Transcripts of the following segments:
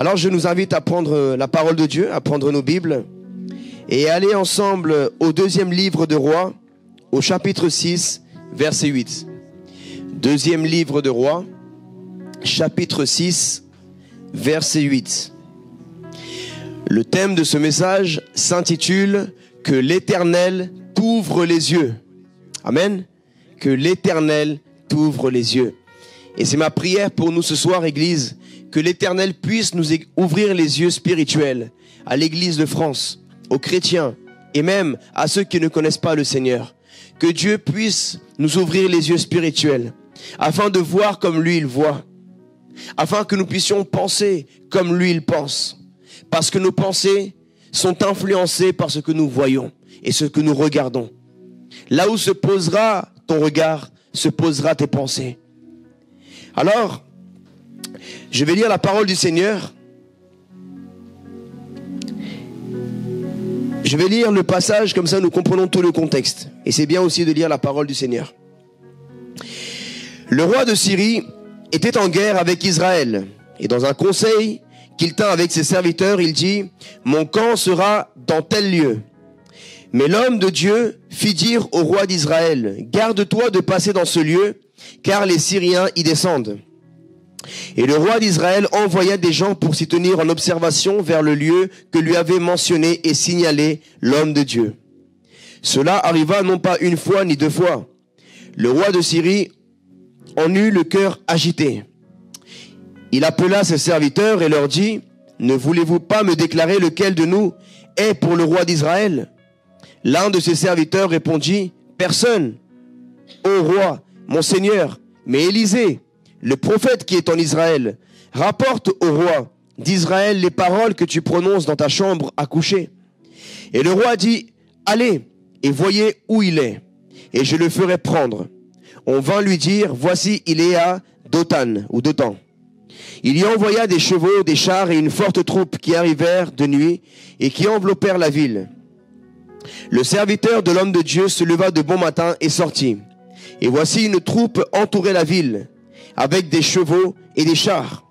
Alors je nous invite à prendre la parole de Dieu, à prendre nos Bibles et aller ensemble au deuxième livre de Rois, au chapitre 6, verset 8. Deuxième livre de Rois, chapitre 6, verset 8. Le thème de ce message s'intitule « Que l'Éternel t'ouvre les yeux ». Amen. Que l'Éternel t'ouvre les yeux. Et c'est ma prière pour nous ce soir, Église, que l'Éternel puisse nous ouvrir les yeux spirituels à l'Église de France, aux chrétiens et même à ceux qui ne connaissent pas le Seigneur. Que Dieu puisse nous ouvrir les yeux spirituels afin de voir comme lui il voit, afin que nous puissions penser comme lui il pense. Parce que nos pensées sont influencées par ce que nous voyons et ce que nous regardons. Là où se posera ton regard, se posera tes pensées. Alors, je vais lire la parole du Seigneur. Je vais lire le passage, comme ça nous comprenons tout le contexte. Et c'est bien aussi de lire la parole du Seigneur. Le roi de Syrie était en guerre avec Israël. Et dans un conseil qu'il tint avec ses serviteurs, il dit « Mon camp sera dans tel lieu ». Mais l'homme de Dieu fit dire au roi d'Israël « Garde-toi de passer dans ce lieu, car les Syriens y descendent. » Et le roi d'Israël envoya des gens pour s'y tenir en observation vers le lieu que lui avait mentionné et signalé l'homme de Dieu. Cela arriva non pas une fois ni deux fois. Le roi de Syrie en eut le cœur agité. Il appela ses serviteurs et leur dit « Ne voulez-vous pas me déclarer lequel de nous est pour le roi d'Israël ?» L'un de ses serviteurs répondit « Personne, ô roi, mon seigneur, mais Élisée, le prophète qui est en Israël, rapporte au roi d'Israël les paroles que tu prononces dans ta chambre à coucher. » Et le roi dit « Allez et voyez où il est, et je le ferai prendre. » On vint lui dire « Voici, il est à Dothan ou Dothan. » Il y envoya des chevaux, des chars et une forte troupe qui arrivèrent de nuit et qui enveloppèrent la ville. Le serviteur de l'homme de Dieu se leva de bon matin et sortit. Et voici une troupe entourait la ville, avec des chevaux et des chars.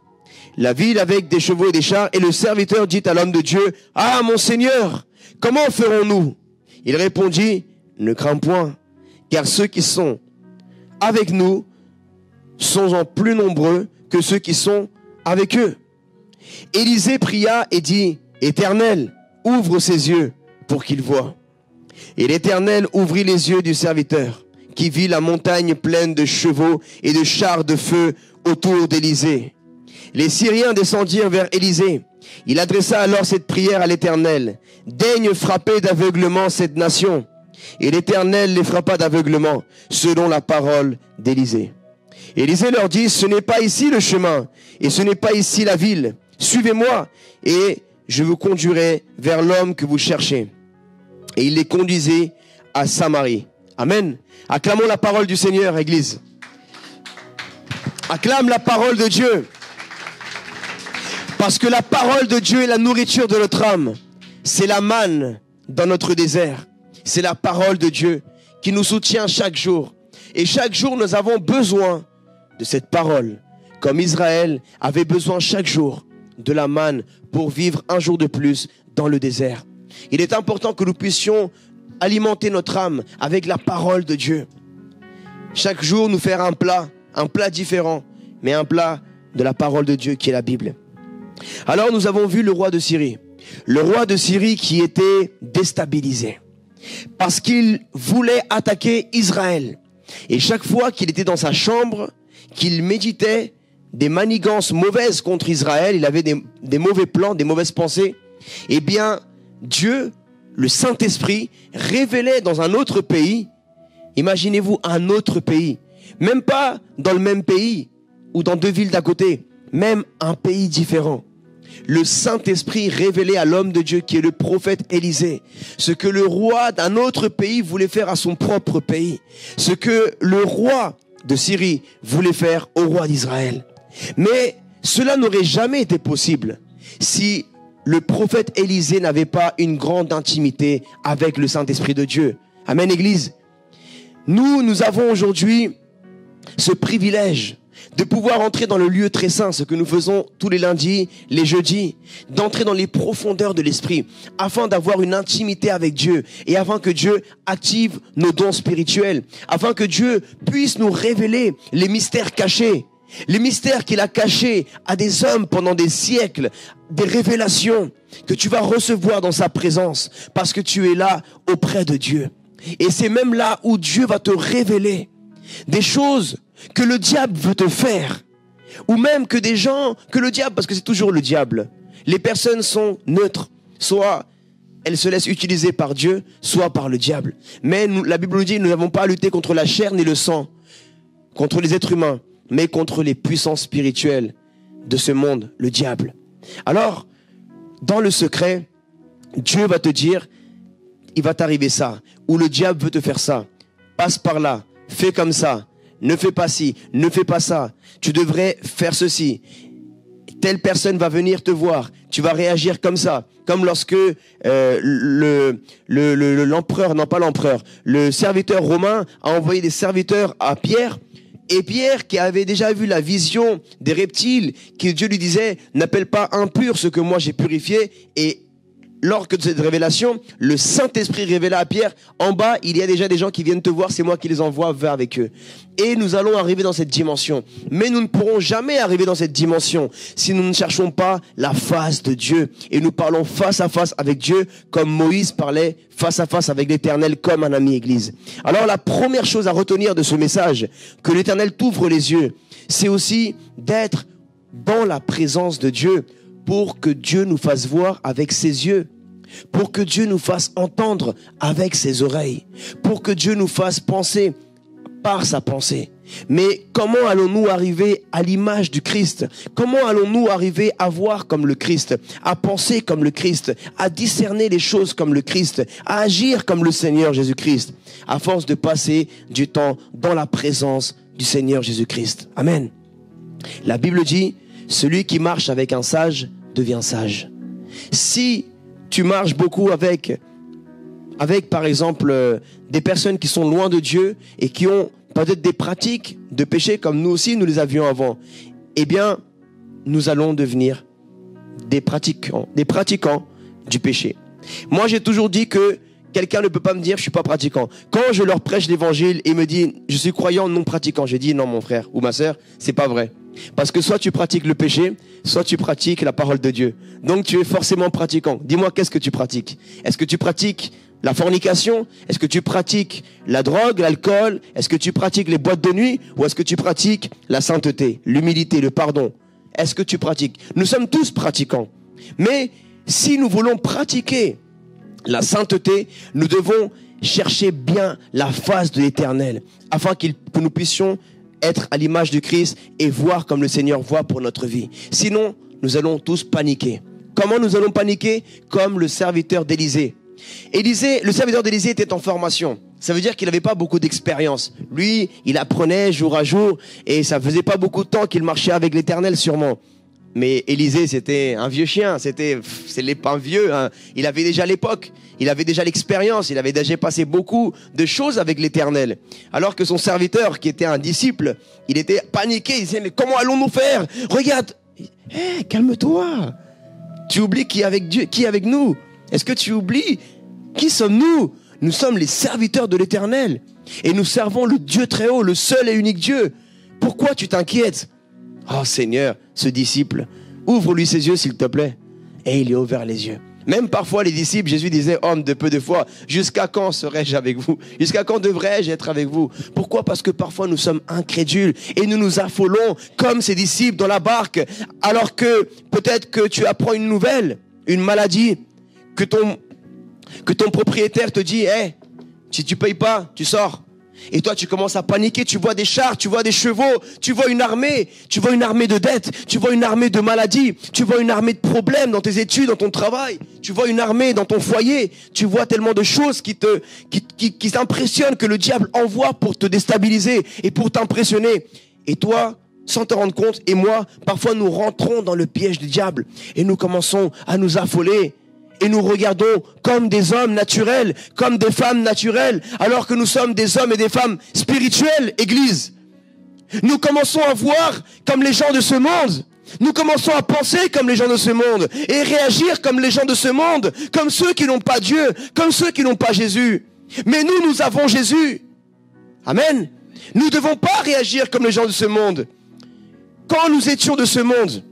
La ville avec des chevaux et des chars, et le serviteur dit à l'homme de Dieu, « Ah, mon Seigneur, comment ferons-nous » Il répondit, « Ne crains point, car ceux qui sont avec nous sont en plus nombreux que ceux qui sont avec eux. » Élisée pria et dit, « Éternel, ouvre ses yeux pour qu'il voie. » Et l'Éternel ouvrit les yeux du serviteur, qui vit la montagne pleine de chevaux et de chars de feu autour d'Élisée. Les Syriens descendirent vers Élisée. Il adressa alors cette prière à l'Éternel. « Daigne frapper d'aveuglement cette nation. » Et l'Éternel les frappa d'aveuglement, selon la parole d'Élisée. Élisée leur dit « Ce n'est pas ici le chemin, et ce n'est pas ici la ville. Suivez-moi, et je vous conduirai vers l'homme que vous cherchez. » Et il les conduisit à Samarie. Amen. Acclamons la parole du Seigneur, Église. Acclame la parole de Dieu. Parce que la parole de Dieu est la nourriture de notre âme. C'est la manne dans notre désert. C'est la parole de Dieu qui nous soutient chaque jour. Et chaque jour, nous avons besoin de cette parole. Comme Israël avait besoin chaque jour de la manne pour vivre un jour de plus dans le désert. Il est important que nous puissions alimenter notre âme avec la parole de Dieu. Chaque jour, nous faire un plat différent, mais un plat de la parole de Dieu qui est la Bible. Alors, nous avons vu le roi de Syrie. Le roi de Syrie qui était déstabilisé parce qu'il voulait attaquer Israël. Et chaque fois qu'il était dans sa chambre, qu'il méditait des manigances mauvaises contre Israël, il avait des mauvais plans, des mauvaises pensées, eh bien, Dieu, le Saint-Esprit, révélait dans un autre pays, imaginez-vous un autre pays, même pas dans le même pays ou dans deux villes d'à côté, même un pays différent. Le Saint-Esprit révélait à l'homme de Dieu qui est le prophète Élisée ce que le roi d'un autre pays voulait faire à son propre pays, ce que le roi de Syrie voulait faire au roi d'Israël. Mais cela n'aurait jamais été possible si le prophète Élisée n'avait pas une grande intimité avec le Saint-Esprit de Dieu. Amen, Église. Nous avons aujourd'hui ce privilège de pouvoir entrer dans le lieu très saint, ce que nous faisons tous les lundis, les jeudis, d'entrer dans les profondeurs de l'esprit, afin d'avoir une intimité avec Dieu, et afin que Dieu active nos dons spirituels, afin que Dieu puisse nous révéler les mystères cachés, les mystères qu'il a cachés à des hommes pendant des siècles, des révélations que tu vas recevoir dans sa présence, parce que tu es là auprès de Dieu. Et c'est même là où Dieu va te révéler des choses que le diable veut te faire, ou même que des gens, que le diable, parce que c'est toujours le diable. Les personnes sont neutres, soit elles se laissent utiliser par Dieu, soit par le diable. Mais la Bible nous dit, nous n'avons pas à lutter contre la chair ni le sang, contre les êtres humains, mais contre les puissances spirituelles de ce monde, le diable. Alors, dans le secret, Dieu va te dire, il va t'arriver ça, ou le diable veut te faire ça, passe par là, fais comme ça, ne fais pas ci, ne fais pas ça, tu devrais faire ceci. Telle personne va venir te voir, tu vas réagir comme ça, comme lorsque l'empereur, non pas l'empereur, le serviteur romain a envoyé des serviteurs à Pierre, et Pierre, qui avait déjà vu la vision des reptiles, que Dieu lui disait, n'appelle pas impur ce que moi j'ai purifié, et lors de cette révélation, le Saint-Esprit révéla à Pierre, en bas, il y a déjà des gens qui viennent te voir, c'est moi qui les envoie vers avec eux. Et nous allons arriver dans cette dimension. Mais nous ne pourrons jamais arriver dans cette dimension si nous ne cherchons pas la face de Dieu. Et nous parlons face à face avec Dieu, comme Moïse parlait face à face avec l'Éternel, comme un ami église. Alors la première chose à retenir de ce message, que l'Éternel t'ouvre les yeux, c'est aussi d'être dans la présence de Dieu, pour que Dieu nous fasse voir avec ses yeux, pour que Dieu nous fasse entendre avec ses oreilles, pour que Dieu nous fasse penser par sa pensée. Mais comment allons-nous arriver à l'image du Christ? Comment allons-nous arriver à voir comme le Christ, à penser comme le Christ, à discerner les choses comme le Christ, à agir comme le Seigneur Jésus-Christ, à force de passer du temps dans la présence du Seigneur Jésus-Christ? Amen. La Bible dit, celui qui marche avec un sage devient sage. Si tu marches beaucoup avec par exemple des personnes qui sont loin de Dieu et qui ont peut-être des pratiques de péché comme nous aussi nous les avions avant, eh bien nous allons devenir des pratiquants du péché. Moi j'ai toujours dit que quelqu'un ne peut pas me dire je suis pas pratiquant. Quand je leur prêche l'évangile et me dit je suis croyant non pratiquant, je dis non mon frère ou ma sœur, c'est pas vrai. Parce que soit tu pratiques le péché, soit tu pratiques la parole de Dieu. Donc tu es forcément pratiquant. Dis-moi, qu'est-ce que tu pratiques? Est-ce que tu pratiques la fornication? Est-ce que tu pratiques la drogue, l'alcool? Est-ce que tu pratiques les boîtes de nuit? Ou est-ce que tu pratiques la sainteté, l'humilité, le pardon? Est-ce que tu pratiques? Nous sommes tous pratiquants. Mais si nous voulons pratiquer la sainteté, nous devons chercher bien la face de l'Éternel, afin que nous puissions être à l'image du Christ et voir comme le Seigneur voit pour notre vie. Sinon, nous allons tous paniquer. Comment nous allons paniquer? Comme le serviteur d'Élisée. Le serviteur d'Élisée était en formation. Ça veut dire qu'il n'avait pas beaucoup d'expérience. Lui, il apprenait jour à jour et ça faisait pas beaucoup de temps qu'il marchait avec l'Éternel sûrement. Mais Élisée, c'était un vieux chien, c'est pas un vieux, hein. Il avait déjà l'époque, il avait déjà l'expérience, il avait déjà passé beaucoup de choses avec l'Éternel. Alors que son serviteur, qui était un disciple, il était paniqué, il disait, mais comment allons-nous faire? Regarde, calme-toi. Tu oublies qui est avec Dieu, qui est avec nous? Est-ce que tu oublies qui sommes-nous? Nous sommes les serviteurs de l'Éternel et nous servons le Dieu très haut, le seul et unique Dieu. Pourquoi tu t'inquiètes? Oh Seigneur, ce disciple, ouvre-lui ses yeux s'il te plaît. Et il lui a ouvert les yeux. Même parfois les disciples, Jésus disait, homme de peu de foi, jusqu'à quand serai-je avec vous? Jusqu'à quand devrais-je être avec vous? Pourquoi? Parce que parfois nous sommes incrédules et nous nous affolons comme ces disciples dans la barque, alors que peut-être que tu apprends une nouvelle, une maladie, que ton propriétaire te dit, si tu payes pas, tu sors. Et toi, tu commences à paniquer, tu vois des chars, tu vois des chevaux, tu vois une armée de dettes, tu vois une armée de maladies, tu vois une armée de problèmes dans tes études, dans ton travail, tu vois une armée dans ton foyer, tu vois tellement de choses qui t'impressionnent, que le diable envoie pour te déstabiliser et pour t'impressionner. Et toi, sans te rendre compte, et moi, parfois nous rentrons dans le piège du diable et nous commençons à nous affoler. Et nous regardons comme des hommes naturels, comme des femmes naturelles, alors que nous sommes des hommes et des femmes spirituels, Église. Nous commençons à voir comme les gens de ce monde. Nous commençons à penser comme les gens de ce monde et réagir comme les gens de ce monde, comme ceux qui n'ont pas Dieu, comme ceux qui n'ont pas Jésus. Mais nous avons Jésus. Amen. Nous ne devons pas réagir comme les gens de ce monde. Quand nous étions de ce monde,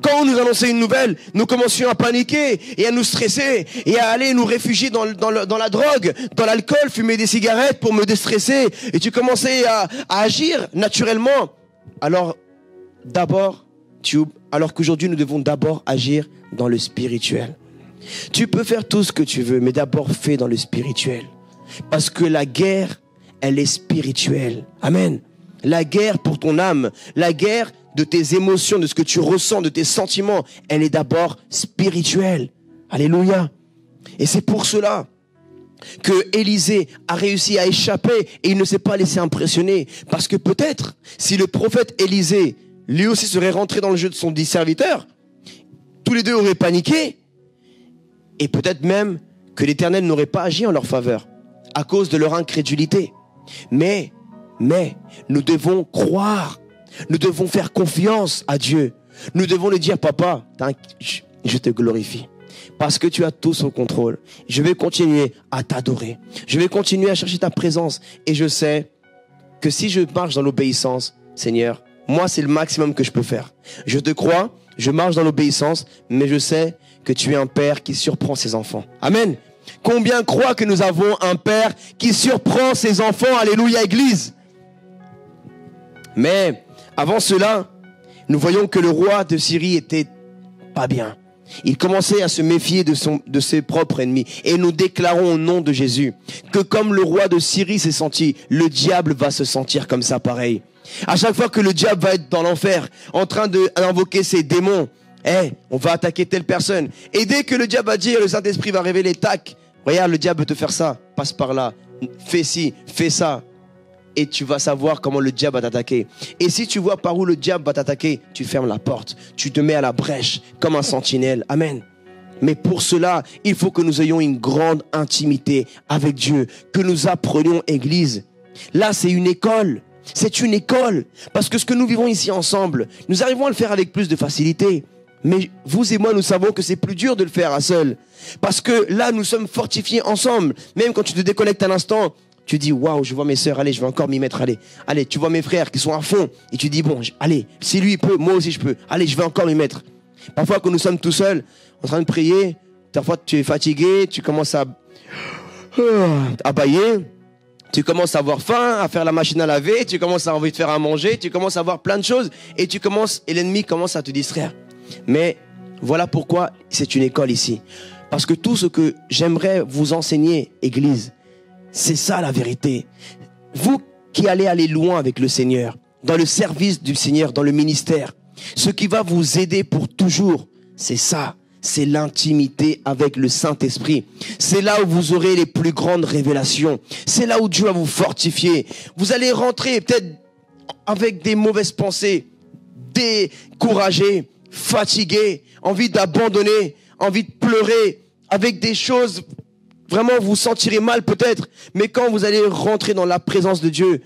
quand on nous annonçait une nouvelle, nous commencions à paniquer et à nous stresser et à aller nous réfugier dans la drogue, dans l'alcool, fumer des cigarettes pour me déstresser. Et tu commençais à agir naturellement. Alors qu'aujourd'hui nous devons d'abord agir dans le spirituel. Tu peux faire tout ce que tu veux, mais d'abord fais dans le spirituel. Parce que la guerre, elle est spirituelle. Amen. La guerre pour ton âme, la guerre de tes émotions, de ce que tu ressens, de tes sentiments, elle est d'abord spirituelle. Alléluia. Et c'est pour cela que Élisée a réussi à échapper et il ne s'est pas laissé impressionner. Parce que peut-être, si le prophète Élisée, lui aussi serait rentré dans le jeu de son dit serviteur, tous les deux auraient paniqué et peut-être même que l'Éternel n'aurait pas agi en leur faveur à cause de leur incrédulité. Mais nous devons croire, nous devons faire confiance à Dieu. Nous devons lui dire, papa, je te glorifie. Parce que tu as tout sous contrôle. Je vais continuer à t'adorer. Je vais continuer à chercher ta présence. Et je sais que si je marche dans l'obéissance, Seigneur, moi c'est le maximum que je peux faire. Je te crois, je marche dans l'obéissance, mais je sais que tu es un père qui surprend ses enfants. Amen. Combien croient que nous avons un père qui surprend ses enfants? Alléluia, Église. Mais avant cela, nous voyons que le roi de Syrie était pas bien. Il commençait à se méfier de ses propres ennemis. Et nous déclarons au nom de Jésus que comme le roi de Syrie s'est senti, le diable va se sentir comme ça pareil. À chaque fois que le diable va être dans l'enfer, en train d'invoquer ses démons, on va attaquer telle personne. Et dès que le diable va dire, le Saint-Esprit va révéler, tac, regarde, le diable peut te faire ça, passe par là, fais ci, fais ça. Et tu vas savoir comment le diable va t'attaquer. Et si tu vois par où le diable va t'attaquer, tu fermes la porte, tu te mets à la brèche comme un sentinelle. Amen. Mais pour cela, il faut que nous ayons une grande intimité avec Dieu, que nous apprenions Église. Là, c'est une école. C'est une école. Parce que ce que nous vivons ici ensemble, nous arrivons à le faire avec plus de facilité. Mais vous et moi, nous savons que c'est plus dur de le faire à seul. Parce que là, nous sommes fortifiés ensemble. Même quand tu te déconnectes un instant, tu dis, waouh, je vois mes sœurs, allez, je vais encore m'y mettre, allez, tu vois mes frères qui sont à fond. Et tu dis, bon, allez, si lui peut, moi aussi je peux. Allez, je vais encore m'y mettre. Parfois, quand nous sommes tout seuls, en train de prier, parfois tu es fatigué, tu commences à bâiller. Tu commences à avoir faim, à faire la machine à laver, tu commences à avoir envie de faire à manger, tu commences à avoir plein de choses et l'ennemi commence à te distraire. Mais voilà pourquoi c'est une école ici. Parce que tout ce que j'aimerais vous enseigner, Église, c'est ça la vérité. Vous qui allez aller loin avec le Seigneur, dans le service du Seigneur, dans le ministère, ce qui va vous aider pour toujours, c'est ça. C'est l'intimité avec le Saint-Esprit. C'est là où vous aurez les plus grandes révélations. C'est là où Dieu va vous fortifier. Vous allez rentrer peut-être avec des mauvaises pensées, découragé, fatigué, envie d'abandonner, envie de pleurer, avec des choses, vraiment vous sentirez mal peut-être, mais quand vous allez rentrer dans la présence de Dieu,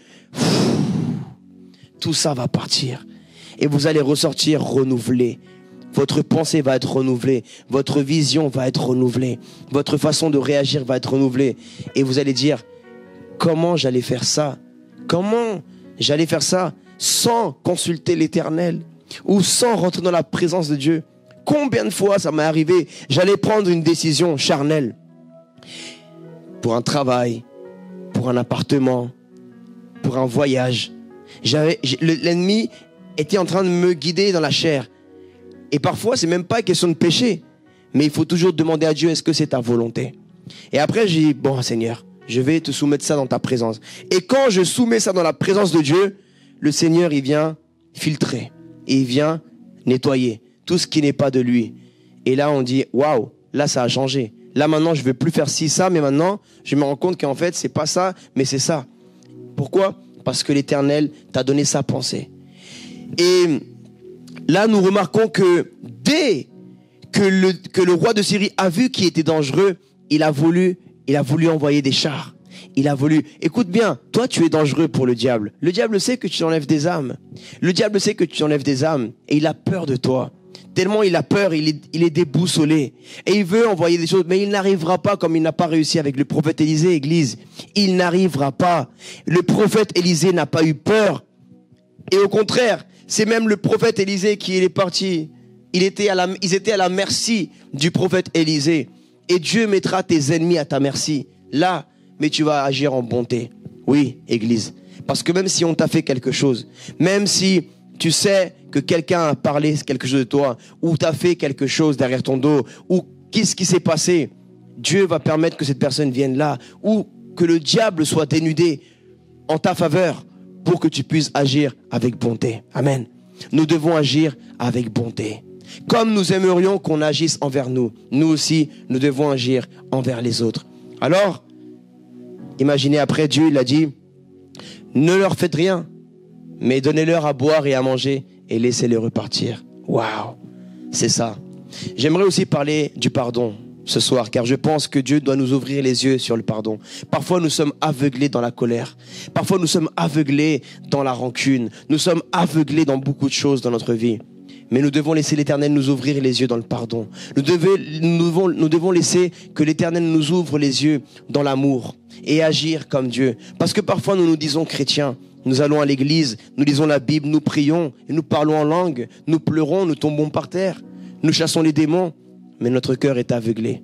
tout ça va partir et vous allez ressortir renouvelé. Votre pensée va être renouvelée, votre vision va être renouvelée, votre façon de réagir va être renouvelée et vous allez dire, comment j'allais faire ça? Comment j'allais faire ça sans consulter l'Éternel ou sans rentrer dans la présence de Dieu? Combien de fois ça m'est arrivé, j'allais prendre une décision charnelle pour un travail, pour un appartement, pour un voyage. L'ennemi était en train de me guider dans la chair. Et parfois, c'est même pas question de péché, mais il faut toujours demander à Dieu, est-ce que c'est ta volonté? Et après, j'ai dit, bon Seigneur, je vais te soumettre ça dans ta présence. Et quand je soumets ça dans la présence de Dieu, le Seigneur, il vient filtrer. Et il vient nettoyer tout ce qui n'est pas de lui. Et là, on dit, waouh, là, ça a changé. Là, maintenant, je ne veux plus faire ci, ça, mais maintenant, je me rends compte qu'en fait, c'est pas ça, mais c'est ça. Pourquoi? Parce que l'Éternel t'a donné sa pensée. Et là, nous remarquons que dès que le roi de Syrie a vu qu'il était dangereux, il a voulu envoyer des chars. il a voulu. Écoute bien, toi tu es dangereux pour le diable. Le diable sait que tu enlèves des âmes. Le diable sait que tu enlèves des âmes et il a peur de toi. Tellement il a peur, il est déboussolé. Et il veut envoyer des choses, mais il n'arrivera pas comme il n'a pas réussi avec le prophète Élisée, Église. Il n'arrivera pas. Le prophète Élisée n'a pas eu peur. Et au contraire, c'est même le prophète Élisée qui est parti. Ils étaient à la merci du prophète Élisée. Et Dieu mettra tes ennemis à ta merci. Là, mais tu vas agir en bonté. Oui, Église. Parce que même si on t'a fait quelque chose, même si tu sais que quelqu'un a parlé quelque chose de toi, ou t'a fait quelque chose derrière ton dos, ou qu'est-ce qui s'est passé, Dieu va permettre que cette personne vienne là, ou que le diable soit dénudé en ta faveur pour que tu puisses agir avec bonté. Amen. Nous devons agir avec bonté. Comme nous aimerions qu'on agisse envers nous, nous aussi, nous devons agir envers les autres. Alors, imaginez après, Dieu, il a dit, ne leur faites rien, mais donnez-leur à boire et à manger et laissez-les repartir. Waouh, c'est ça. J'aimerais aussi parler du pardon ce soir, car je pense que Dieu doit nous ouvrir les yeux sur le pardon. Parfois, nous sommes aveuglés dans la colère. Parfois, nous sommes aveuglés dans la rancune. Nous sommes aveuglés dans beaucoup de choses dans notre vie. Mais nous devons laisser l'Éternel nous ouvrir les yeux dans le pardon. Nous devons laisser que l'Éternel nous ouvre les yeux dans l'amour et agir comme Dieu. Parce que parfois, nous nous disons chrétiens. Nous allons à l'église, nous lisons la Bible, nous prions, et nous parlons en langue, nous pleurons, nous tombons par terre, nous chassons les démons, mais notre cœur est aveuglé.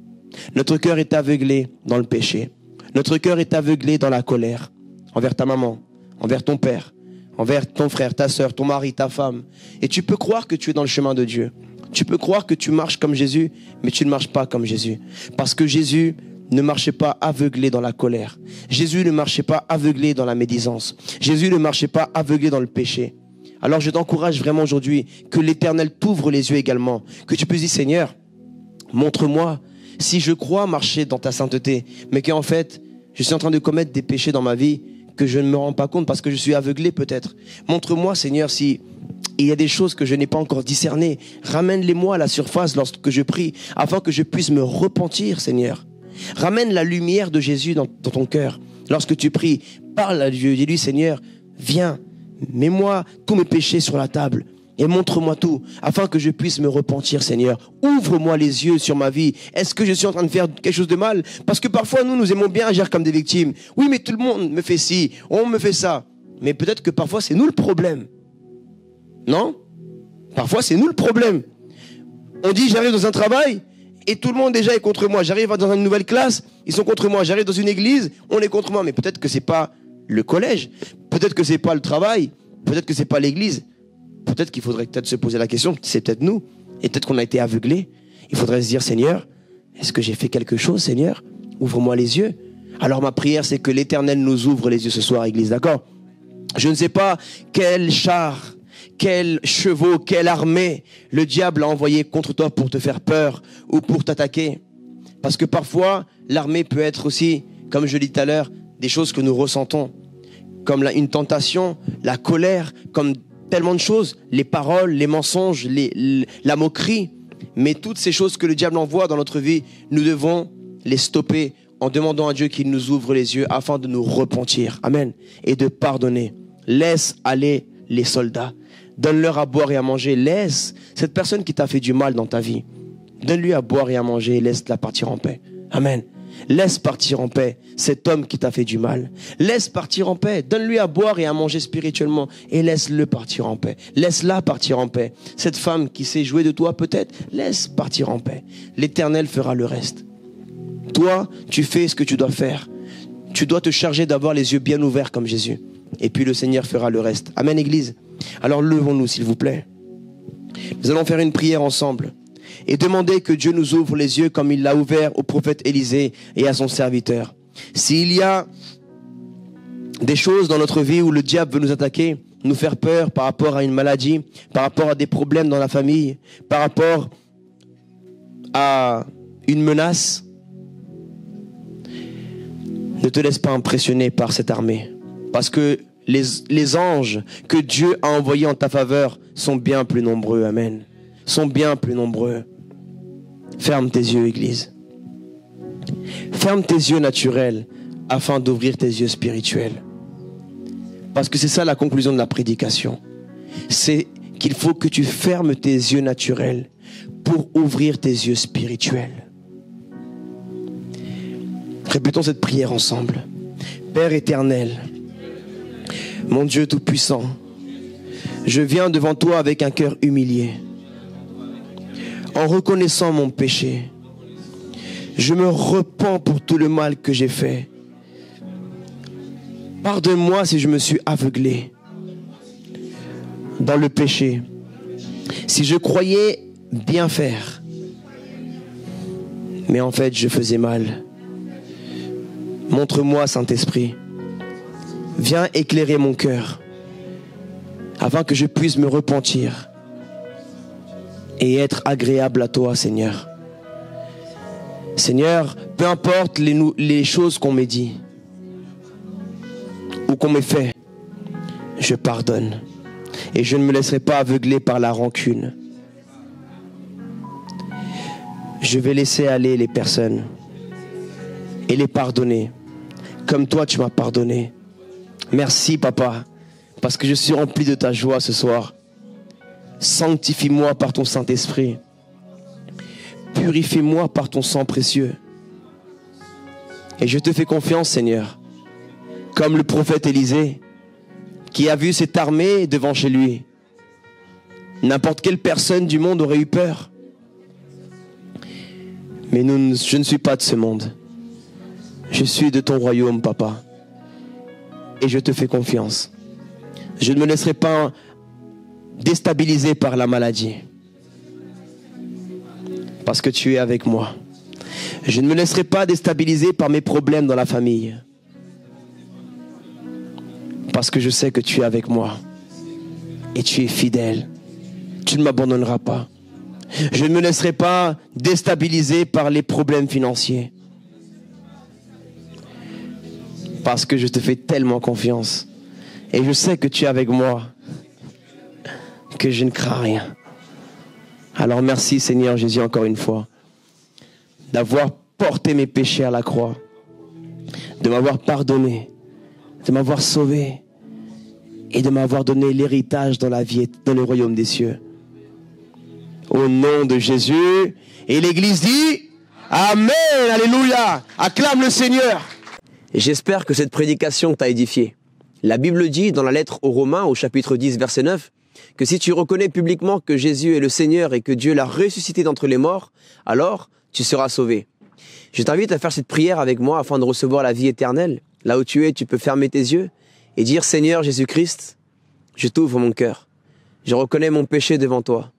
Notre cœur est aveuglé dans le péché. Notre cœur est aveuglé dans la colère, envers ta maman, envers ton père, envers ton frère, ta sœur, ton mari, ta femme. Et tu peux croire que tu es dans le chemin de Dieu. Tu peux croire que tu marches comme Jésus, mais tu ne marches pas comme Jésus. Parce que Jésus ne marchait pas aveuglé dans la colère. Jésus ne marchait pas aveuglé dans la médisance. Jésus ne marchait pas aveuglé dans le péché. Alors je t'encourage vraiment aujourd'hui que l'Éternel t'ouvre les yeux également. Que tu puisses dire, Seigneur, montre-moi si je crois marcher dans ta sainteté, mais qu'en fait, je suis en train de commettre des péchés dans ma vie que je ne me rends pas compte parce que je suis aveuglé peut-être. Montre-moi, Seigneur, si il y a des choses que je n'ai pas encore discernées. Ramène-les-moi à la surface lorsque je prie, afin que je puisse me repentir, Seigneur. Ramène la lumière de Jésus dans ton cœur. Lorsque tu pries, parle à Dieu. Dis-lui, Seigneur, viens, mets-moi tous mes péchés sur la table et montre-moi tout, afin que je puisse me repentir, Seigneur. Ouvre-moi les yeux sur ma vie. Est-ce que je suis en train de faire quelque chose de mal? Parce que parfois, nous aimons bien agir comme des victimes. Oui, mais tout le monde me fait ci, on me fait ça. Mais peut-être que parfois, c'est nous le problème. Non? Parfois, c'est nous le problème. On dit, j'arrive dans un travail, et tout le monde déjà est contre moi. J'arrive dans une nouvelle classe, ils sont contre moi. J'arrive dans une église, on est contre moi. Mais peut-être que c'est pas le collège, peut-être que c'est pas le travail, peut-être que c'est pas l'église. Peut-être qu'il faudrait peut-être se poser la question, c'est peut-être nous. Et peut-être qu'on a été aveuglés. Il faudrait se dire, Seigneur, est-ce que j'ai fait quelque chose, Seigneur? Ouvre-moi les yeux. Alors ma prière, c'est que l'Éternel nous ouvre les yeux ce soir, église, d'accord? Je ne sais pas quel char, quels chevaux, quelle armée le diable a envoyé contre toi pour te faire peur ou pour t'attaquer. Parce que parfois, l'armée peut être aussi, comme je l'ai dit tout à l'heure, des choses que nous ressentons. Comme une tentation, la colère, comme tellement de choses, les paroles, les mensonges, la moquerie. Mais toutes ces choses que le diable envoie dans notre vie, nous devons les stopper en demandant à Dieu qu'il nous ouvre les yeux afin de nous repentir. Amen. Et de pardonner. Laisse aller les soldats. Donne-leur à boire et à manger. Laisse cette personne qui t'a fait du mal dans ta vie. Donne-lui à boire et à manger et laisse-la partir en paix. Amen. Laisse partir en paix cet homme qui t'a fait du mal. Laisse partir en paix. Donne-lui à boire et à manger spirituellement et laisse-le partir en paix. Laisse-la partir en paix. Cette femme qui s'est jouée de toi peut-être, laisse partir en paix. L'Éternel fera le reste. Toi, tu fais ce que tu dois faire. Tu dois te charger d'avoir les yeux bien ouverts comme Jésus. Et puis le Seigneur fera le reste. Amen, Église. Alors levons-nous, s'il vous plaît. Nous allons faire une prière ensemble et demander que Dieu nous ouvre les yeux comme il l'a ouvert au prophète Élisée et à son serviteur. S'il y a des choses dans notre vie où le diable veut nous attaquer, nous faire peur par rapport à une maladie, par rapport à des problèmes dans la famille, par rapport à une menace, ne te laisse pas impressionner par cette armée. Parce que les anges que Dieu a envoyés en ta faveur sont bien plus nombreux. Amen. Sont bien plus nombreux. Ferme tes yeux, Église. Ferme tes yeux naturels afin d'ouvrir tes yeux spirituels. Parce que c'est ça la conclusion de la prédication. C'est qu'il faut que tu fermes tes yeux naturels pour ouvrir tes yeux spirituels. Répétons cette prière ensemble. Père éternel, mon Dieu tout-puissant, je viens devant toi avec un cœur humilié. En reconnaissant mon péché, je me repens pour tout le mal que j'ai fait. Pardonne-moi si je me suis aveuglé dans le péché, si je croyais bien faire, mais en fait je faisais mal. Montre-moi, Saint-Esprit, viens éclairer mon cœur, afin que je puisse me repentir et être agréable à toi, Seigneur. Seigneur, peu importe les choses qu'on m'ait dit ou qu'on m'ait fait, je pardonne et je ne me laisserai pas aveugler par la rancune. Je vais laisser aller les personnes et les pardonner comme toi tu m'as pardonné. Merci Papa, parce que je suis rempli de ta joie ce soir. Sanctifie-moi par ton Saint-Esprit. Purifie-moi par ton sang précieux. Et je te fais confiance, Seigneur, comme le prophète Élisée, qui a vu cette armée devant chez lui. N'importe quelle personne du monde aurait eu peur. Mais je ne suis pas de ce monde. Je suis de ton royaume, Papa. Et je te fais confiance. Je ne me laisserai pas déstabiliser par la maladie. Parce que tu es avec moi. Je ne me laisserai pas déstabiliser par mes problèmes dans la famille. Parce que je sais que tu es avec moi. Et tu es fidèle. Tu ne m'abandonneras pas. Je ne me laisserai pas déstabiliser par les problèmes financiers. Parce que je te fais tellement confiance. Et je sais que tu es avec moi. Que je ne crains rien. Alors merci Seigneur Jésus encore une fois. D'avoir porté mes péchés à la croix. De m'avoir pardonné. De m'avoir sauvé. Et de m'avoir donné l'héritage dans la vie, dans le royaume des cieux. Au nom de Jésus. Et l'Église dit Amen. Alléluia. Acclame le Seigneur. J'espère que cette prédication t'a édifié. La Bible dit dans la lettre aux Romains, au chapitre 10, verset 9, que si tu reconnais publiquement que Jésus est le Seigneur et que Dieu l'a ressuscité d'entre les morts, alors tu seras sauvé. Je t'invite à faire cette prière avec moi afin de recevoir la vie éternelle. Là où tu es, tu peux fermer tes yeux et dire « Seigneur Jésus-Christ, je t'ouvre mon cœur. Je reconnais mon péché devant toi.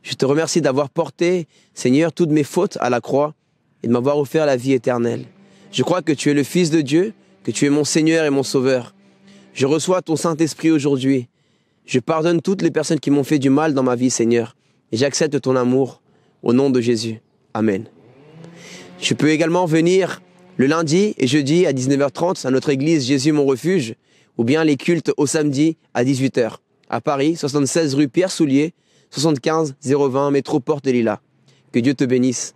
Je te remercie d'avoir porté, Seigneur, toutes mes fautes à la croix et de m'avoir offert la vie éternelle. Je crois que tu es le Fils de Dieu, que tu es mon Seigneur et mon Sauveur. Je reçois ton Saint-Esprit aujourd'hui. Je pardonne toutes les personnes qui m'ont fait du mal dans ma vie, Seigneur. Et j'accepte ton amour au nom de Jésus. Amen. Je peux également venir le lundi et jeudi à 19h30 à notre église Jésus mon refuge, ou bien les cultes au samedi à 18h. À Paris, 76 rue Pierre Soulier, 75 020 métro Porte des Lilas. Que Dieu te bénisse.